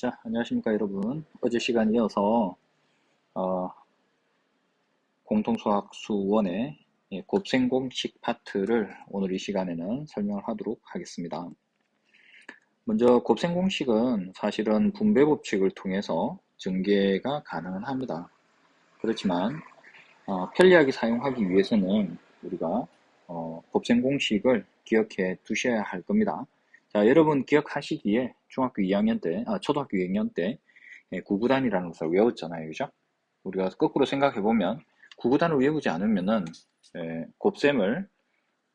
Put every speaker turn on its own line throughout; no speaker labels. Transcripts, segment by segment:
자, 안녕하십니까, 여러분. 어제 시간에 이어서, 어, 공통수학 수원의 곱셈공식 파트를 오늘 이 시간에는 설명을 하도록 하겠습니다. 먼저 곱셈공식은 사실은 분배 법칙을 통해서 전개가 가능은 합니다. 그렇지만, 편리하게 사용하기 위해서는 우리가, 곱셈공식을 기억해 두셔야 할 겁니다. 자, 여러분 기억하시기에 중학교 2학년 때, 초등학교 2학년 때 구구단이라는 것을 외웠잖아요. 그죠? 우리가 거꾸로 생각해보면 구구단을 외우지 않으면은 곱셈을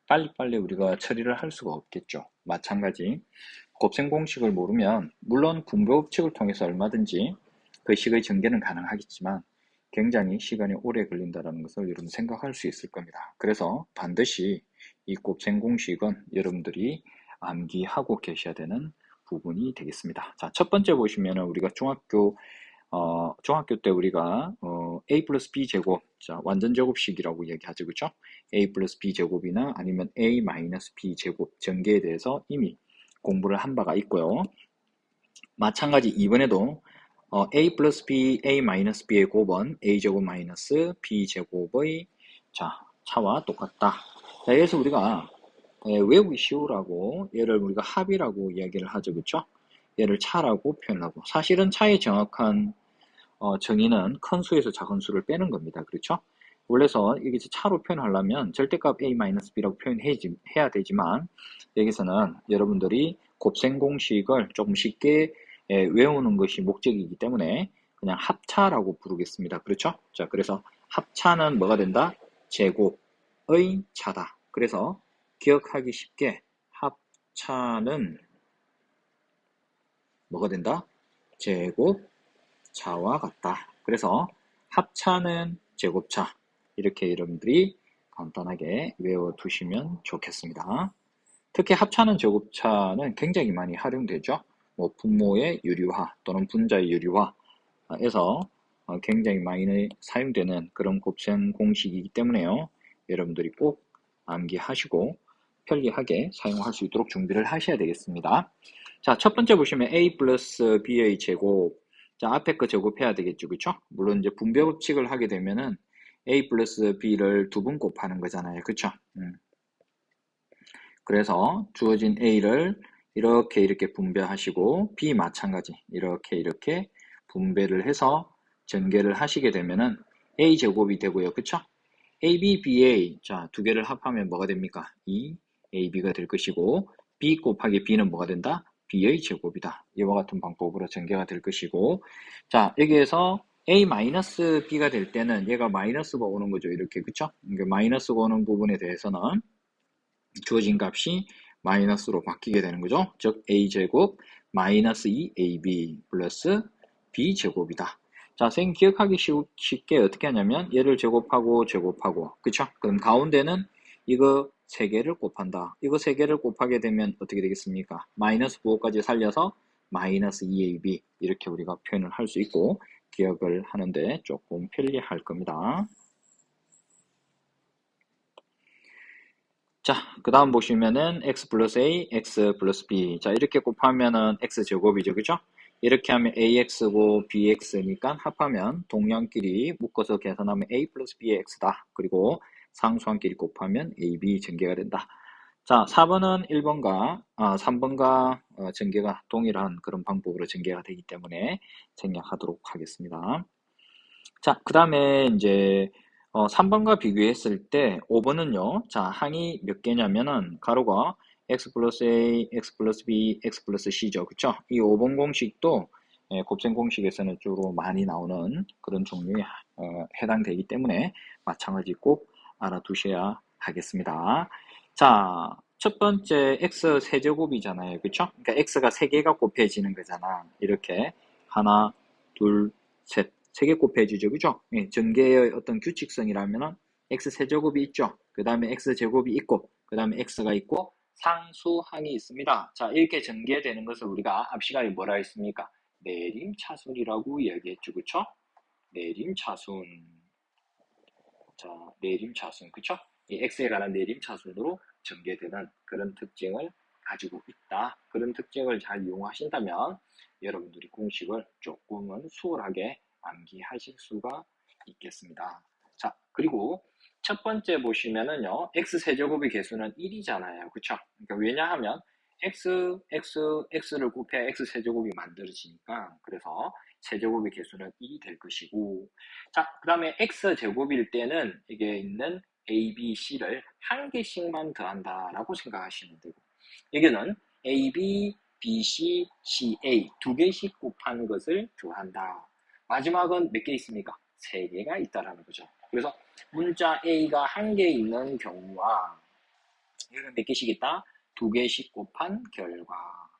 빨리빨리 우리가 처리를 할 수가 없겠죠. 마찬가지 곱셈 공식을 모르면 물론 분배 법칙을 통해서 얼마든지 그 식의 전개는 가능하겠지만 굉장히 시간이 오래 걸린다는 것을 여러분 생각할 수 있을 겁니다. 그래서 반드시 이 곱셈 공식은 여러분들이 암기하고 계셔야 되는 부분이 되겠습니다. 자, 첫 번째 보시면은 우리가 중학교 때 우리가 a 플러스 b 제곱, 자, 완전 제곱식이라고 얘기하죠, 그쵸? a 플러스 b 제곱이나 아니면 a 마이너스 b 제곱 전개에 대해서 이미 공부를 한 바가 있고요. 마찬가지 이번에도 a 플러스 b, a 마이너스 b의 곱은 a 제곱 마이너스 b 제곱의 자, 차와 똑같다. 자, 여기서 우리가 외우기 쉬우라고 얘를 우리가 합이라고 이야기를 하죠, 그쵸? 얘를 차라고 표현하고, 사실은 차의 정확한 정의는 큰 수에서 작은 수를 빼는 겁니다. 그렇죠? 원래서 이게 차로 표현하려면 절대값 a-b라고 표현해야 되지만 여기서는 여러분들이 곱셈 공식을 조금 쉽게 외우는 것이 목적이기 때문에 그냥 합차라고 부르겠습니다. 그렇죠? 자, 그래서 합차는 뭐가 된다? 제곱의 차다. 그래서 기억하기 쉽게 합차는 뭐가 된다? 제곱 차와 같다. 그래서 합차는 제곱차, 이렇게 여러분들이 간단하게 외워두시면 좋겠습니다. 특히 합차는 제곱차는 굉장히 많이 활용되죠. 뭐 분모의 유리화 또는 분자의 유리화에서 굉장히 많이 사용되는 그런 곱셈 공식이기 때문에요. 여러분들이 꼭 암기하시고 편리하게 사용할 수 있도록 준비를 하셔야 되겠습니다. 자, 첫 번째 보시면 a 플러스 b의 제곱. 자, 앞에 거 제곱해야 되겠죠, 그쵸? 물론 이제 분배 법칙을 하게 되면은 a 플러스 b를 두 번 곱하는 거잖아요, 그쵸? 그래서 주어진 a를 이렇게 분배하시고 b 마찬가지 이렇게 분배를 해서 전개를 하시게 되면은 a 제곱이 되고요, 그쵸? ab, ba, 자, 두 개를 합하면 뭐가 됩니까? 2ab가 될 것이고 b 곱하기 b는 뭐가 된다? b의 제곱이다. 이와 같은 방법으로 전개가 될 것이고, 자, 여기에서 a-b가 될 때는 얘가 마이너스가 오는 거죠, 이렇게, 그쵸? 그러니까 마이너스가 오는 부분에 대해서는 주어진 값이 마이너스로 바뀌게 되는 거죠. 즉 a제곱 마이너스 2ab 플러스 b제곱이다. 자, 선생님 기억하기 쉽게 어떻게 하냐면 얘를 제곱하고 그쵸? 그럼 가운데는 이거 3개를 곱한다. 이거 3개를 곱하게 되면 어떻게 되겠습니까? 마이너스 부호까지 살려서 마이너스 2ab 이렇게 우리가 표현을 할 수 있고 기억을 하는데 조금 편리할 겁니다. 자, 그 다음 보시면은 x 플러스 a, x 플러스 b. 자, 이렇게 곱하면은 x 제곱이죠, 그죠? 이렇게 하면 ax고 bx니까 합하면 동량끼리 묶어서 계산하면 a 플러스 b의 x다. 그리고 상수항끼리 곱하면 ab 전개가 된다. 자, 4번은 1번과 3번과 전개가 동일한 그런 방법으로 전개가 되기 때문에 생략하도록 하겠습니다. 자, 그 다음에 이제 3번과 비교했을 때 5번은요. 자, 항이 몇 개냐면은 가로가 x 플러스 a, x 플러스 b, x 플러스 c죠. 그쵸? 이 5번 공식도 곱셈 공식에서는 주로 많이 나오는 그런 종류에 해당되기 때문에 마찬가지 꼭 알아두셔야 하겠습니다. 자, 첫 번째 x 세제곱이잖아요. 그쵸? 그러니까 x가 3개가 곱해지는 거잖아. 이렇게 하나, 둘, 셋. 3개 곱해지죠. 그죠? 예, 전개의 어떤 규칙성이라면은 x세제곱이 있죠. 그 다음에 x제곱이 있고, 그 다음에 x가 있고, 상수항이 있습니다. 자, 이렇게 전개되는 것을 우리가 앞 시간에 뭐라 했습니까? 내림차순이라고 이야기했죠. 그쵸? 내림차순. 자, 내림차순. 그쵸? 이 x에 관한 내림차순으로 전개되는 그런 특징을 가지고 있다. 그런 특징을 잘 이용하신다면 여러분들이 공식을 조금은 수월하게 암기하실 수가 있겠습니다. 자, 그리고 첫 번째 보시면은요, x세제곱의 개수는 1이잖아요. 그쵸? 그러니까 왜냐하면 x를 곱해야 x세제곱이 만들어지니까, 그래서 세제곱의 개수는 1이 될 것이고, 자, 그 다음에 x제곱일 때는 이게 있는 a, b, c를 한 개씩만 더한다라고 생각하시면 되고, 여기는 a, b, b, c, c, a 두 개씩 곱한 것을 더한다. 마지막은 몇 개 있습니까? 세 개가 있다라는 거죠. 그래서 문자 a가 한 개 있는 경우와 여기는 몇 개씩 있다? 두 개씩 곱한 결과.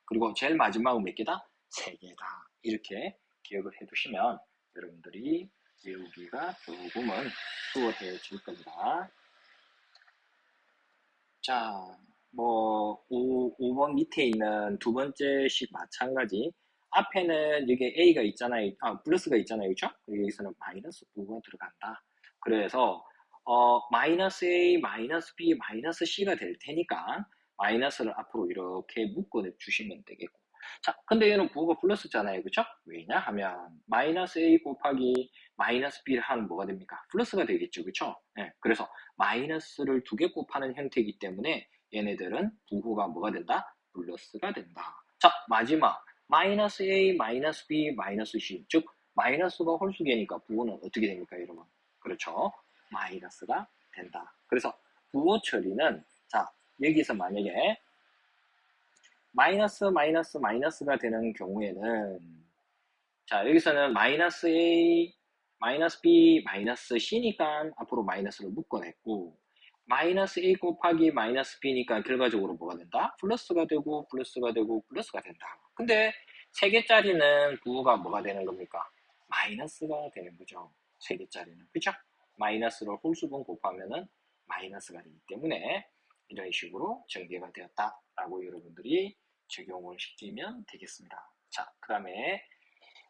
그리고 제일 마지막은 몇 개다? 세 개다. 이렇게 기억을 해두시면 여러분들이 외우기가 조금은 수월해질 겁니다. 자, 뭐 5번 밑에 있는 두 번째식 마찬가지. 앞에는 여기 A가 있잖아요. 플러스가 있잖아요. 그렇죠? 여기서는 마이너스 9가 들어간다. 그래서 마이너스 A, 마이너스 B, 마이너스 C가 될 테니까 마이너스를 앞으로 이렇게 묶어 주시면 되겠고. 자, 근데 얘는 9가 플러스잖아요. 그렇죠? 왜냐하면 마이너스 A 곱하기 마이너스 B를 하면 뭐가 됩니까? 플러스가 되겠죠. 그렇죠? 네, 그래서 마이너스를 두 개 곱하는 형태이기 때문에 얘네들은 부호가 뭐가 된다? 플러스가 된다. 자, 마지막 마이너스 A, 마이너스 B, 마이너스 C, 즉 마이너스가 홀수계니까 부호는 어떻게 됩니까, 여러분? 그렇죠? 마이너스가 된다. 그래서 부호 처리는 자, 여기서 만약에 마이너스가 되는 경우에는 자, 여기서는 마이너스 A, 마이너스 B, 마이너스 C니까 앞으로 마이너스를 묶어냈고, 마이너스 A 곱하기 마이너스 B니까 결과적으로 뭐가 된다? 플러스가 되고, 플러스가 되고, 플러스가 된다. 근데 3개짜리는 부호가 뭐가 되는 겁니까? 마이너스가 되는 거죠. 3개짜리는. 그쵸? 마이너스를 홀수분 곱하면은 마이너스가 되기 때문에 이런 식으로 전개가 되었다라고 여러분들이 적용을 시키면 되겠습니다. 자, 그 다음에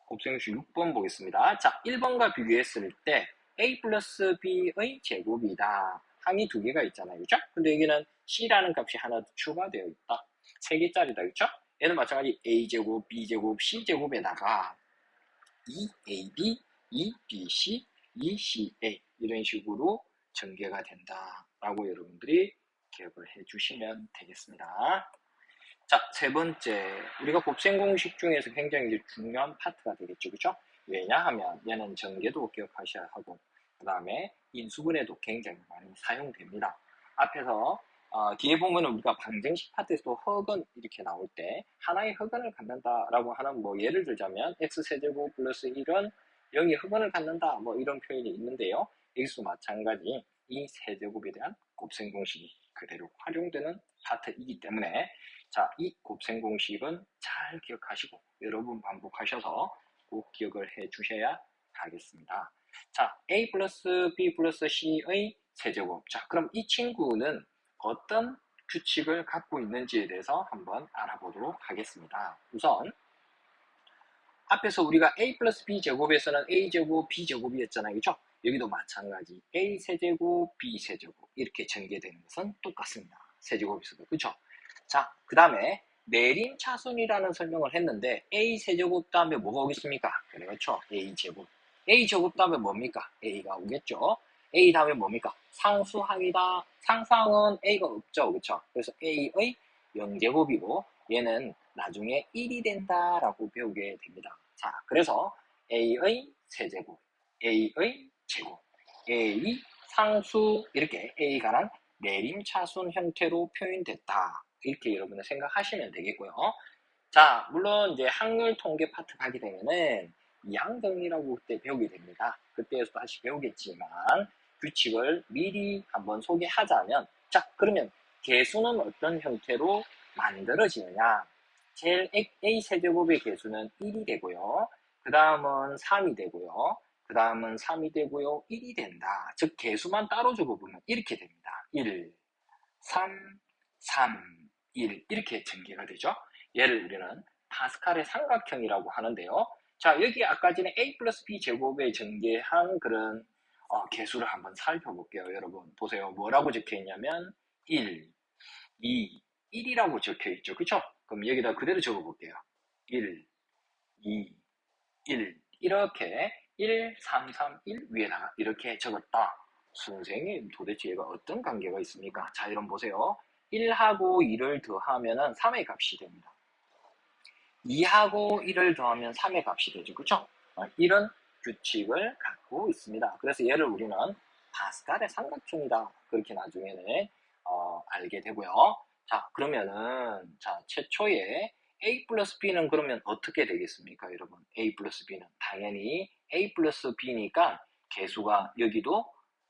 곱셈공식 6번 보겠습니다. 자, 1번과 비교했을 때 a 플러스 b의 제곱이다. 항이 두 개가 있잖아요. 그죠? 근데 여기는 c라는 값이 하나 더 추가되어 있다. 3개짜리다. 그죠? 얘는 마찬가지 a제곱, b제곱, c제곱에다가 2ab, 2bc, 2ca 이런 식으로 전개가 된다라고 여러분들이 기억을 해주시면 되겠습니다. 자, 세 번째. 우리가 곱셈 공식 중에서 굉장히 중요한 파트가 되겠죠. 그죠? 왜냐하면 얘는 전개도 기억하셔야 하고, 그 다음에 인수분해도 굉장히 많이 사용됩니다. 앞에서, 뒤에 보면은 우리가 방정식 파트에서도 허근 이렇게 나올 때, 하나의 허근을 갖는다라고 하는 뭐 예를 들자면, x세제곱 플러스 1은 0이 허근을 갖는다. 뭐 이런 표현이 있는데요. 여기서 마찬가지 이 세제곱에 대한 곱셈 공식이 그대로 활용되는 파트이기 때문에 자, 이 곱셈 공식은 잘 기억하시고 여러 번 반복하셔서 꼭 기억을 해 주셔야 하겠습니다. 자, a 플러스 b 플러스 c의 세제곱. 자, 그럼 이 친구는 어떤 규칙을 갖고 있는지에 대해서 한번 알아보도록 하겠습니다. 우선 앞에서 우리가 a 플러스 b 제곱에서는 a제곱, b제곱이었잖아요. 그죠? 여기도 마찬가지 a 세제곱, b 세제곱 이렇게 전개되는 것은 똑같습니다. 세제곱에서도. 그죠? 자, 그 다음에 내림차순이라는 설명을 했는데 a 세제곱 다음에 뭐가 오겠습니까? 그렇죠. a제곱. a제곱 다음에 뭡니까? a가 오겠죠. a 다음에 뭡니까? 상수항이다. 상수항은 a가 없죠. 그렇죠. 그래서 a의 0제곱이고 얘는 나중에 1이 된다라고 배우게 됩니다. 자, 그래서 a의 세제곱, a의 제곱, a 상수 이렇게 a가란 내림차순 형태로 표현됐다. 이렇게 여러분은 생각하시면 되겠고요. 자, 물론 이제 확률 통계 파트 가게 되면은 이항정리라고 그때 배우게 됩니다. 그때에서 다시 배우겠지만 규칙을 미리 한번 소개하자면 자, 그러면 개수는 어떤 형태로 만들어지느냐? 제일 a 세제곱의 개수는 1이 되고요. 그 다음은 3이 되고요. 그 다음은 3이 되고요. 1이 된다. 즉 개수만 따로 적어보면 이렇게 됩니다. 1, 3, 3, 1 이렇게 전개가 되죠. 얘를 우리는 파스칼의 삼각형이라고 하는데요. 자, 여기 아까 전에 a 플러스 b 제곱에 전개한 그런 개수를 한번 살펴볼게요. 여러분 보세요. 뭐라고 적혀있냐면 1, 2,
1이라고 적혀 있죠. 그쵸? 그럼 여기다 그대로 적어 볼게요. 1, 2, 1 이렇게 1, 3, 3, 1 위에다가 이렇게 적었다. 선생님 도대체 얘가 어떤 관계가 있습니까? 자, 이런 보세요. 1하고 2를 더하면 3의 값이 됩니다. 2하고 1을 더하면 3의 값이 되죠. 그쵸? 이런 규칙을 갖고 있습니다. 그래서 얘를 우리는 파스칼의 삼각형이다. 그렇게 나중에는 알게 되고요. 자, 그러면은 자, 최초에 a 플러스 b는 그러면 어떻게 되겠습니까, 여러분? a 플러스 b는 당연히 a 플러스 b니까 개수가 여기도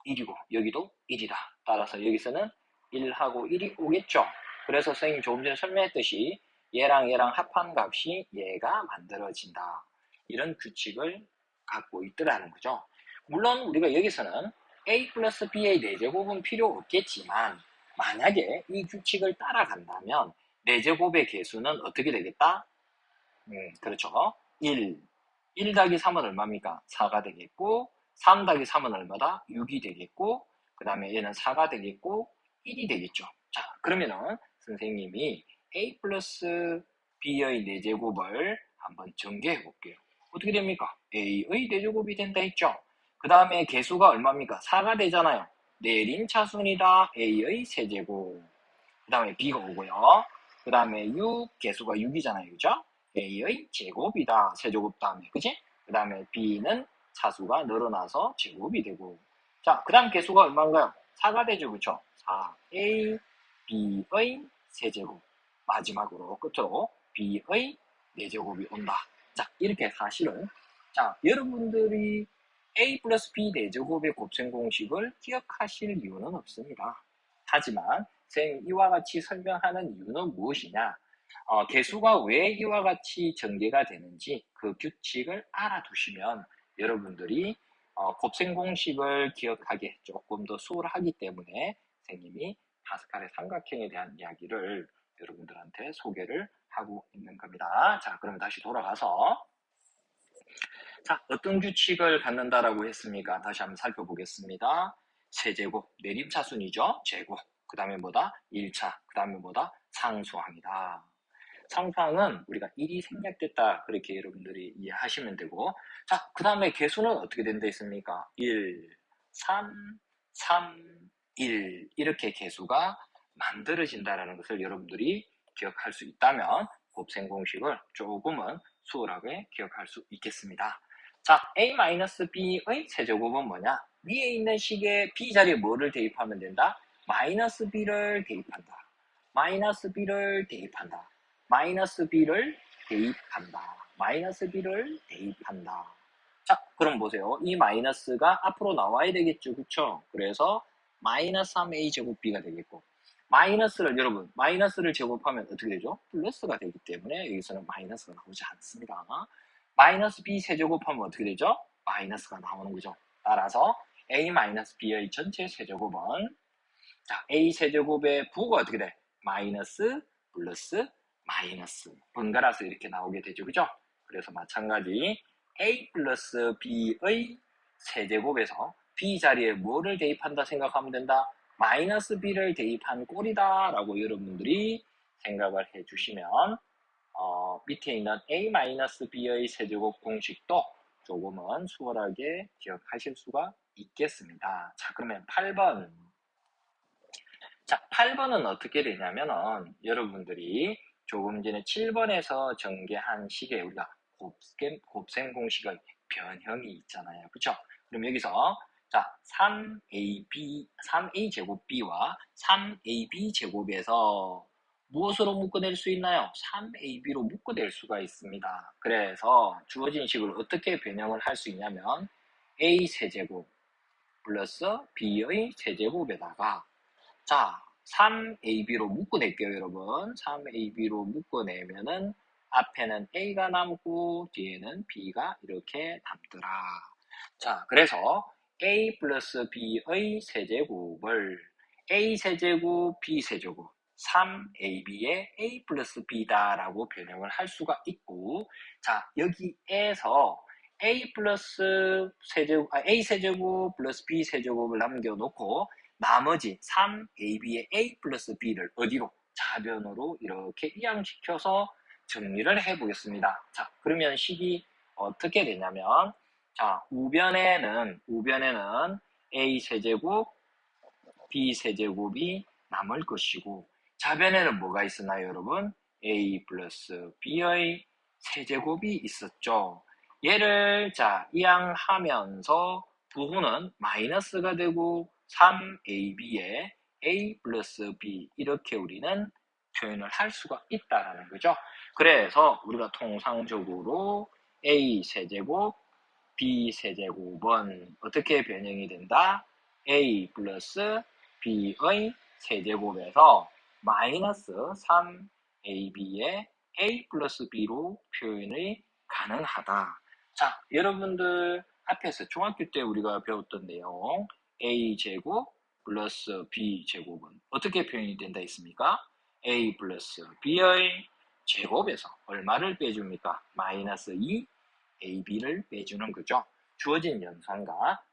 1이고 여기도 1이다. 따라서 여기서는 1하고 1이 오겠죠. 그래서 선생님이 조금 전에 설명했듯이 얘랑 얘랑 합한 값이 얘가 만들어진다. 이런 규칙을 갖고 있더라는 거죠. 물론 우리가 여기서는 a 플러스 b의 4제곱은 필요 없겠지만 만약에 이 규칙을 따라간다면 4제곱의 개수는 어떻게 되겠다? 그렇죠. 1 더하기 3은 얼마입니까? 4가 되겠고 3 더하기 3은 얼마다? 6이 되겠고 그 다음에 얘는 4가 되겠고 1이 되겠죠. 자, 그러면은 선생님이 a 플러스 b의 4제곱을 한번 전개해 볼게요. 어떻게 됩니까? a의 4제곱이 된다 했죠. 그 다음에 개수가 얼마입니까? 4가 되잖아요. 내림차순이다. a의 세제곱. 그 다음에 b가 오고요. 그 다음에 6 개수가 6이잖아요. 그죠? a의 제곱이다. 세제곱 다음에. 그치? 그 다음에 b는 차수가 늘어나서 제곱이 되고. 자, 그 다음 개수가 얼마인가요? 4가 되죠. 그쵸? 4a b의 세제곱. 마지막으로 끝으로 b의 4제곱이 온다. 자, 이렇게 사실은 자, 여러분들이 a 플러스 b 4제곱의 곱셈 공식을 기억하실 이유는 없습니다. 하지만 선생님 이와 같이 설명하는 이유는 무엇이냐? 개수가 왜 이와 같이 전개가 되는지 그 규칙을 알아두시면 여러분들이 곱셈 공식을 기억하기 조금 더 수월하기 때문에 선생님이 파스칼의 삼각형에 대한 이야기를 여러분들한테 소개를 하고 있는 겁니다. 자, 그러면 다시 돌아가서 자, 어떤 규칙을 갖는다라고 했습니까? 다시 한번 살펴보겠습니다. 세제곱, 내림차순이죠. 제곱. 그 다음에 뭐다? 1차. 그 다음에 뭐다? 상수항이다. 상수항은 우리가 1이 생략됐다. 그렇게 여러분들이 이해하시면 되고. 자, 그 다음에 개수는 어떻게 된다 했습니까? 1, 3, 3, 1. 이렇게 개수가 만들어진다는 것을 여러분들이 기억할 수 있다면 곱셈 공식을 조금은 수월하게 기억할 수 있겠습니다. 자, a-b의 세제곱은 뭐냐? 위에 있는 식의 b 자리에 뭐를 대입하면 된다? 마이너스 b를 대입한다. 마이너스 b를 대입한다. 마이너스 b를 대입한다. 마이너스 b를 대입한다. 자, 그럼 보세요. 이 마이너스가 앞으로 나와야 되겠죠. 그쵸? 그래서 마이너스 3a 제곱 b가 되겠고 마이너스를 여러분 마이너스를 제곱하면 어떻게 되죠? 플러스가 되기 때문에 여기서는 마이너스가 나오지 않습니다. 마이너스 b 세제곱하면 어떻게 되죠? 마이너스가 나오는 거죠. 따라서 a 마이너스 b의 전체 세제곱은 자, a 세제곱의 부가 어떻게 돼? 마이너스 플러스 마이너스 번갈아서 이렇게 나오게 되죠. 그죠? 그래서 마찬가지 a 플러스 b의 세제곱에서 b 자리에 뭐를 대입한다 생각하면 된다? 마이너스 b를 대입한 꼴이다 라고 여러분들이 생각을 해주시면 밑에 있는 a-b의 세제곱 공식도 조금은 수월하게 기억하실 수가 있겠습니다. 자, 그러면 8번. 자, 8번은 어떻게 되냐면은 여러분들이 조금 전에 7번에서 전개한 식의 우리가 곱셈 공식의 변형이 있잖아요. 그쵸? 그럼 여기서 자, 3a 제곱 b와 3ab 제곱에서 무엇으로 묶어낼 수 있나요? 3ab로 묶어낼 수가 있습니다. 그래서 주어진 식을 어떻게 변형을 할 수 있냐면 a 세제곱 플러스 b의 세제곱에다가 자, 3ab로 묶어낼게요, 여러분. 3ab로 묶어내면은 앞에는 a가 남고 뒤에는 b가 이렇게 남더라. 자, 그래서 a 플러스 b의 세제곱을 a 세제곱, b 세제곱 3ab의 a 플러스 b다라고 변형을 할 수가 있고 자, 여기에서 a 플러스 세제곱, a 세제곱 플러스 b 세제곱을 남겨놓고 나머지 3ab의 a 플러스 b를 어디로? 자변으로 이렇게 이항시켜서 정리를 해보겠습니다. 자, 그러면 식이 어떻게 되냐면, 자, 우변에는 a 세제곱, b 세제곱이 남을 것이고, 좌변에는 뭐가 있었나요, 여러분? a 플러스 b의 세제곱이 있었죠. 얘를 자 이항하면서 부호는 마이너스가 되고 3ab에 a 플러스 b 이렇게 우리는 표현을 할 수가 있다라는 거죠. 그래서 우리가 통상적으로 a 세제곱 b 세제곱은 어떻게 변형이 된다? a 플러스 b의 세제곱에서 마이너스 3ab의 a 플러스 b로 표현이 가능하다. 자, 여러분들 앞에서 중학교 때 우리가 배웠던 내용 a 제곱 플러스 b 제곱은 어떻게 표현이 된다 했습니까? a 플러스 b의 제곱에서 얼마를 빼줍니까? 마이너스 2 AB를 빼주는 거죠. 주어진 연산과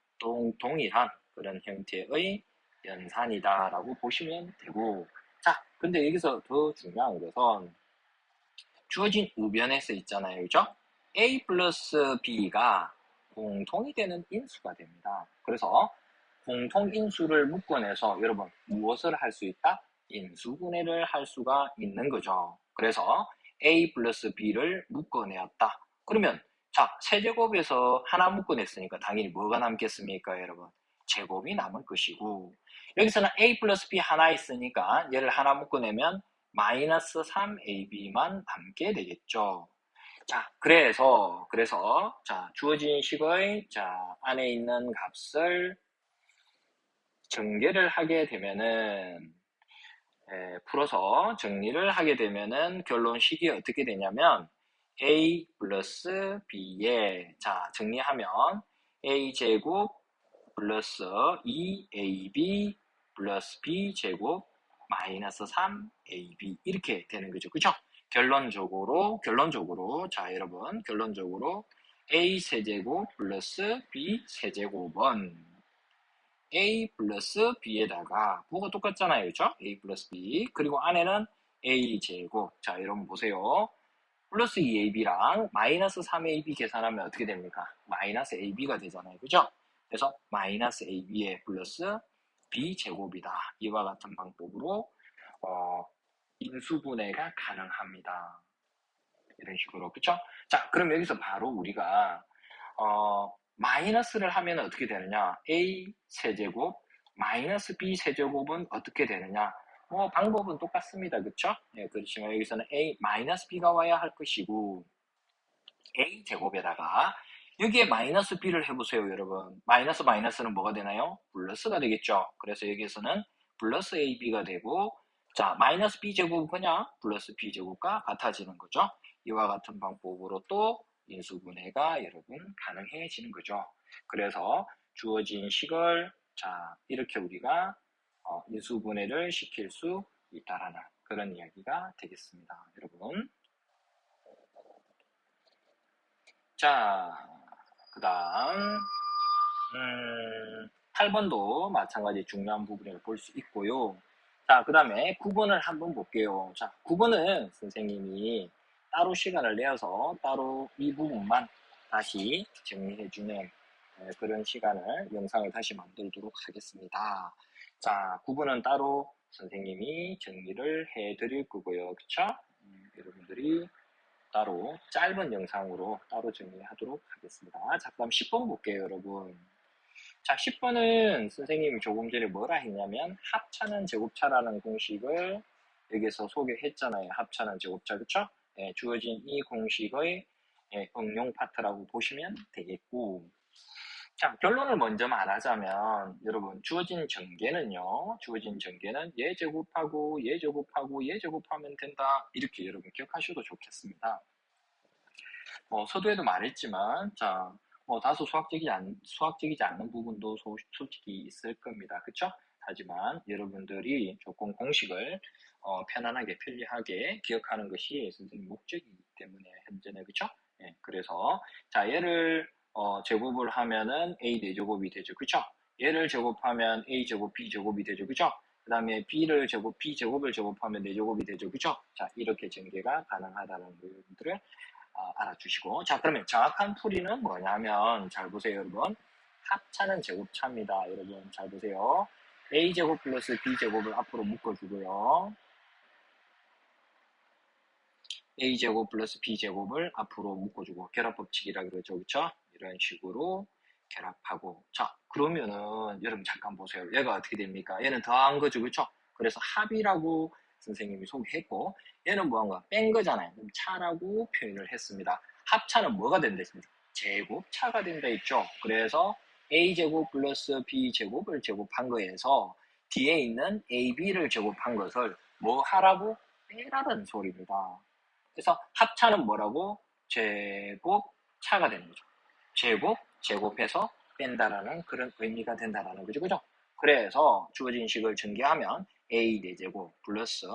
동일한 그런 형태의 연산이다라고 보시면 되고, 자, 근데 여기서 더 중요한 것은 주어진 우변에서 있잖아요, 그죠? A 플러스 B가 공통이 되는 인수가 됩니다. 그래서 공통인수를 묶어내서 여러분 무엇을 할 수 있다? 인수분해를 할 수가 있는 거죠. 그래서 A 플러스 B를 묶어내었다. 그러면 자, 세제곱에서 하나 묶어냈으니까 당연히 뭐가 남겠습니까, 여러분? 제곱이 남을 것이고, 여기서는 A 플러스 B 하나 있으니까 얘를 하나 묶어내면 마이너스 3ab만 남게 되겠죠. 자, 그래서 자, 주어진 식의 자, 안에 있는 값을 전개를 하게 되면은 풀어서 정리를 하게 되면은 결론식이 어떻게 되냐면 a 플러스 b에 자, 정리하면 a 제곱 플러스 2ab 플러스 b 제곱 마이너스 3ab 이렇게 되는 거죠. 그죠? 결론적으로 자, 여러분 결론적으로 a 세제곱 플러스 b 세제곱은 a 플러스 b에다가 부호가 똑같잖아요. 그죠? a 플러스 b 그리고 안에는 a 제곱 자, 여러분 보세요. 플러스 2ab랑 마이너스 3ab 계산하면 어떻게 됩니까? 마이너스 ab가 되잖아요. 그죠? 그래서 마이너스 ab에 플러스 b제곱이다. 이와 같은 방법으로 인수분해가 가능합니다. 이런 식으로. 그쵸? 자, 그럼 여기서 바로 우리가 마이너스를 하면 어떻게 되느냐? a 세제곱 마이너스 b 세제곱은 어떻게 되느냐? 뭐 방법은 똑같습니다. 그쵸? 예, 그렇지만 여기서는 a 마이너스 b가 와야 할 것이고 a 제곱에다가 여기에 마이너스 b를 해보세요, 여러분. 마이너스 마이너스는 뭐가 되나요? 플러스가 되겠죠. 그래서 여기에서는 플러스 ab가 되고 자, 마이너스 b 제곱은 그냥 플러스 b 제곱과 같아지는 거죠. 이와 같은 방법으로 또 인수분해가 여러분 가능해지는 거죠. 그래서 주어진 식을 자, 이렇게 우리가 인수분해를 시킬 수 있다라는 그런 이야기가 되겠습니다. 여러분. 자, 그 다음 8번도 마찬가지 중요한 부분을 볼 수 있고요. 자, 그 다음에 9번을 한번 볼게요. 자, 9번은 선생님이 따로 시간을 내어서 따로 이 부분만 다시 정리해주는 그런 시간을, 영상을 다시 만들도록 하겠습니다. 자, 9번은 따로 선생님이 정리를 해드릴 거고요. 그쵸? 여러분들이 따로 짧은 영상으로 따로 정리하도록 하겠습니다. 자, 그럼 10번 볼게요, 여러분. 자, 10번은 선생님이 조금 전에 뭐라 했냐면 합차는 제곱차라는 공식을 여기서 소개했잖아요. 합차는 제곱차, 그쵸? 예, 주어진 이 공식의 응용 파트라고 보시면 되겠고, 자, 결론을 먼저 말하자면 여러분 주어진 전개는요. 주어진 전개는 얘 제곱하고 얘 제곱하고 얘 제곱하면 된다. 이렇게 여러분 기억하셔도 좋겠습니다. 서두에도 말했지만 자, 다소 수학적이지 않은 부분도 솔직히 있을 겁니다. 그쵸? 하지만 여러분들이 조금 공식을 편안하게 편리하게 기억하는 것이 선생님 목적이기 때문에 현재는 그쵸? 예, 그래서 자, 얘를 제곱을 하면은 a 4제곱이 되죠. 그쵸? 얘를 제곱하면 a 제곱 b 제곱이 되죠. 그쵸? 그 다음에 b제곱을 제곱하면 4제곱이 되죠. 그죠? 자, 이렇게 전개가 가능하다는 부분들을 알아주시고. 자, 그러면 정확한 풀이는 뭐냐면, 잘 보세요, 여러분. 합차는 제곱차입니다. 여러분, 잘 보세요. a제곱 플러스 b제곱을 앞으로 묶어주고요. a제곱 플러스 b제곱을 앞으로 묶어주고, 결합법칙이라 그러죠. 그쵸? 이런 식으로 결합하고. 자, 그러면은, 여러분 잠깐 보세요. 얘가 어떻게 됩니까? 얘는 더한 거죠. 그쵸? 그래서 합이라고 선생님이 소개했고, 얘는 뭐한 거야? 뺀 거잖아요. 그럼 차라고 표현을 했습니다. 합차는 뭐가 된다 했습니까? 제곱차가 된다 했죠. 그래서 a제곱 플러스 b제곱을 제곱한 거에서 뒤에 있는 ab를 제곱한 것을 뭐 하라고? 빼라는 소리입니다. 그래서 합차는 뭐라고? 제곱차가 되는 거죠. 제곱해서 뺀다라는 그런 의미가 된다라는 거죠. 그죠? 그래서 주어진 식을 전개하면 a 4제곱 플러스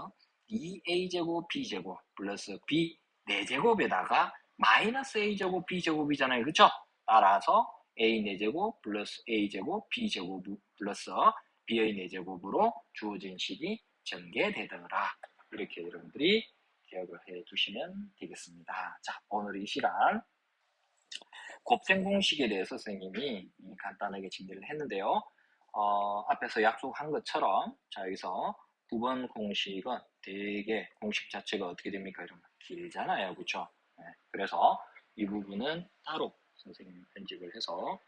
2a제곱 b제곱 플러스 b 4제곱에다가 마이너스 a제곱 b제곱이잖아요. 그쵸? 따라서 a 4제곱 플러스 a제곱 b제곱 플러스 b의 4제곱으로 주어진 식이 전개되더라. 이렇게 여러분들이 기억을 해 두시면 되겠습니다. 자, 오늘 이 시간 곱셈 공식에 대해서 선생님이 간단하게 정리를 했는데요. 앞에서 약속한 것처럼 자, 여기서 9번 공식은 되게 공식 자체가 어떻게 됩니까? 이러면 길잖아요. 그렇죠? 네, 그래서 이 부분은 따로 선생님이 편집을 해서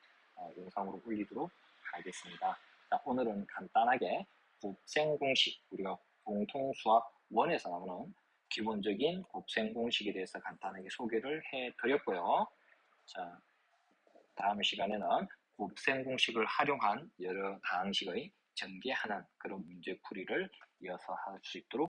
영상으로 올리도록 하겠습니다. 자, 오늘은 간단하게 곱셈 공식, 우리가 공통수학 1에서 나오는 기본적인 곱셈 공식에 대해서 간단하게 소개를 해드렸고요. 자, 다음 시간에는 곱셈 공식을 활용한 여러 다항식의 전개하는 그런 문제풀이를 이어서 할 수 있도록